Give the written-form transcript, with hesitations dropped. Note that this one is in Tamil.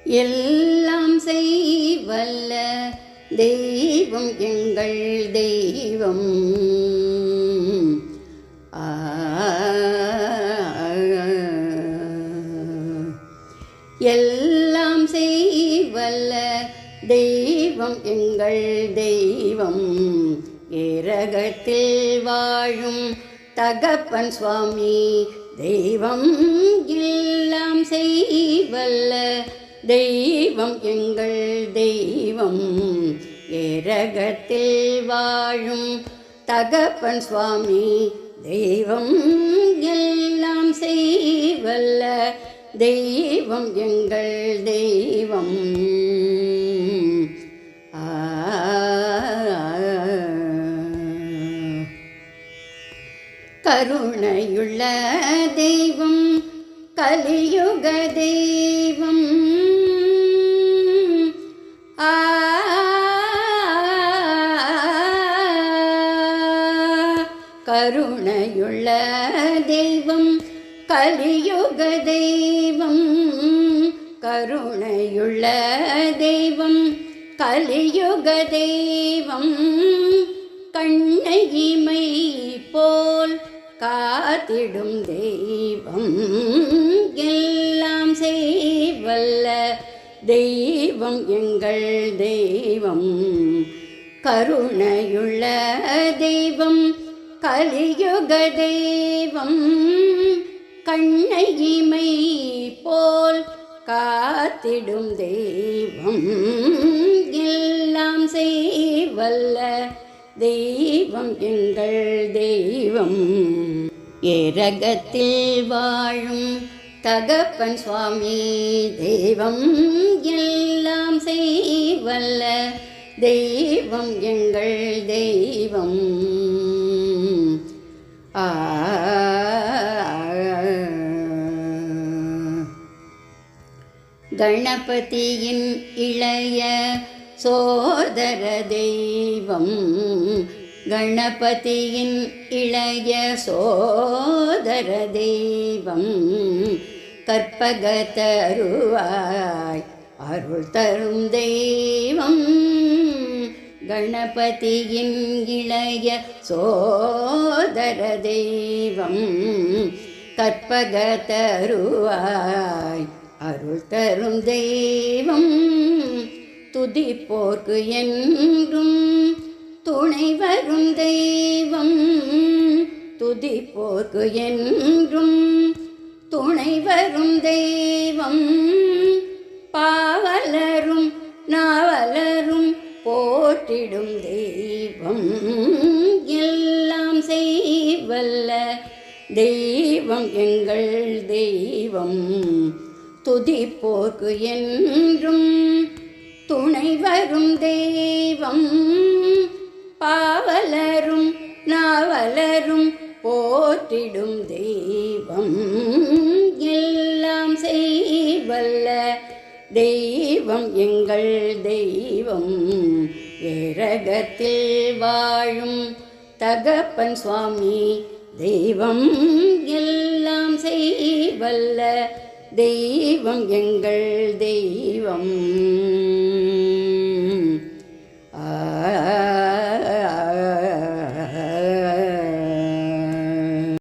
எல்லாம் செய்வல்ல தெய்வம் எங்கள் தெய்வம். எல்லாம் செய்வல்ல தெய்வம் எங்கள் தெய்வம். ஏரகத்தில் வாழும் தகப்பன் சுவாமி தெய்வம். எல்லாம் செய்வல்ல தெய்வம் எங்கள் தெய்வம். ஏரகத்தில் வாழும் தகப்பன் சுவாமி தெய்வம். எல்லாம் செய்வல்ல தெய்வம் எங்கள் தெய்வம். கருணையுள்ள தெய்வம் கலியுக தெய்வம். கருணையுள்ள தெய்வம் கலியுக தெய்வம். கருணையுள்ள தெய்வம் கலியுக தெய்வம். கண்ணகிமை போல் காத்திடும் தெய்வம். எல்லாம் செய்வல்ல தெய்வம் எங்கள் தெய்வம். கருணையுள்ள தெய்வம் கலியுக தெய்வம். கண்ணகிமை போல் காத்திடும் தெய்வம். எல்லாம் செய்வல்ல தெய்வம் எங்கள் தெய்வம். ஏரகத்தில் வாழும் தகப்பன் சுவாமி தெய்வம். எல்லாம் செய்வல்ல தெய்வம் எங்கள் தெய்வம். கணபதியின் இளைய சோதர தெய்வம். கணபதியின் இளைய சோதர தெய்வம். கற்பகத்தருவாய் அருள் தரும் தெய்வம். கணபதியின் இளைய சோதர தெய்வம். கற்பகத்தருவாய் அருள் தரும் தெய்வம். துதிப்போர்க்கு என்றும் துணை வரும் தெய்வம். துதிப்போர்க்கு என்றும் துணை வரும் தெய்வம். பாவலரும் நாவலரும் போற்றிடும் தெய்வம். எல்லாம் செய்வல்ல தெய்வம் எங்கள் தெய்வம். துதிப்போர்க்கு என்றும் துணை வரும் தெய்வம். பாவலரும் நாவலரும் போற்றிடும் தெய்வம். எல்லாம் செய்வல்ல தெய்வம் எங்கள் தெய்வம். ஏரகத்தில் வாழும் தகப்பன் சுவாமி தெய்வம். எல்லாம் செய்வல்ல தெய்வம் எங்கள் தெய்வம்.